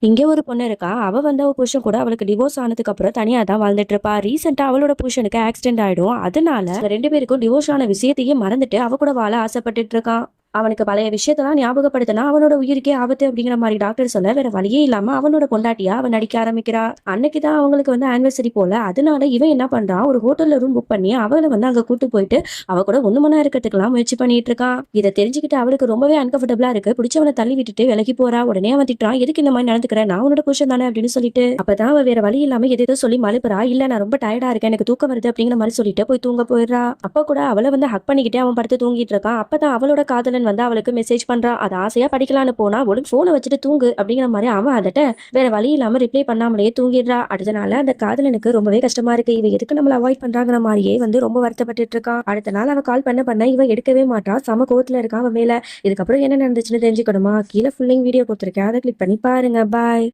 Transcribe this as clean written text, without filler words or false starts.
இங்க ஒரு பொண்ணு இருக்கா. அவ வந்து அவ புருஷன் கூட அவளுக்கு டிவோர்ஸ் ஆனதுக்கு அப்புறம் தனியா தான் வாழ்ந்துட்டு இருப்பா. ரீசென்ட்டா அவளோட புருஷனுக்கு ஆக்சிடென்ட் ஆயிடும். அதனால 2 பேருக்கும் டிவோர்ஸ் ஆன விஷயத்தையே மறந்துட்டு அவ கூட வாழ ஆசைப்பட்டுட்டு இருக்கான். அவனுக்கு பழைய விஷயத்தெல்லாம் ஞாபகப்படுத்தினா அவனோட உயிருக்கே ஆபத்து அப்படிங்கிற மாதிரி டாக்டர் சொல்ல வேற வழியே இல்லாம அவனோட பொண்டாட்டியா அவன் நடிக்க ஆரம்பிக்கிறா. அன்னைக்கு தான் அவங்களுக்கு வந்து ஆனிவர்சரி போல. அதனால இவன் என்ன பண்றான், ஒரு ஹோட்டல்ல ரூம் புக் பண்ணி அவளை வந்து அங்க கூட்டு போயிட்டு அவ கூட ஒண்ணு மணி இருக்கிறதுக்கெல்லாம் முயற்சி பண்ணிட்டு இருக்கான். இதை தெரிஞ்சுக்கிட்டு அவளுக்கு ரொம்பவே அன்கம்ஃபர்டபுளா இருக்கு. பிடிச்சவனை தள்ளி விட்டுட்டு விலகி போறா. உடனே அவன் திட்டுறான், எதுக்கு இந்த மாதிரி நடந்துக்கிற, நான் உன்னோட புருஷன் தானே அப்படின்னு சொல்லிட்டு. அப்பதான் அவ வேற வழி இல்லாம எதோ சொல்லி மழுப்புறா. இல்ல நான் ரொம்ப டயர்டா இருக்கேன், எனக்கு தூக்கம் வருது அப்படிங்கிற மாதிரி சொல்லிட்டு போய் தூங்க போயிடுறா. அப்ப கூட அவளை வந்து ஹக் பண்ணிக்கிட்டே அவன் படுத்து தூங்கிட்டு இருக்கான். அப்பதான் அவளோட காதலன் வந்து அவளுக்கு மெசேஜ் பண்றா. அது ஆசையா படிக்கலான்னு போனா ஒழுங்கு போனை வச்சுட்டு தூங்கு அப்படிங்கிற மாதிரி அவன் அதட்ட வேற வழி இல்லாம ரிப்ளை பண்ணாமலேயே தூங்கிடுறா. அடுத்த நாள் அந்த காதலனுக்கு ரொம்பவே கஷ்டமா இருக்கு. இவ எதுக்கு நம்மள அவாய்ட் பண்றாங்கிற மாதிரியே வந்து ரொம்ப வருத்தப்பட்டு இருக்கான். அடுத்த நாள் அவ கால் பண்ண இவ எடுக்கவே மாட்டா. சம கோவத்துல இருக்கான் அவன் மேல. இதுக்கப்புறம் என்ன நடந்துச்சுன்னு தெரிஞ்சுக்கணுமா, கீழே ஃபுல்லிங் வீடியோ கொடுத்துருக்கேன், அதை கிளிக் பண்ணி பாருங்க. பாய்.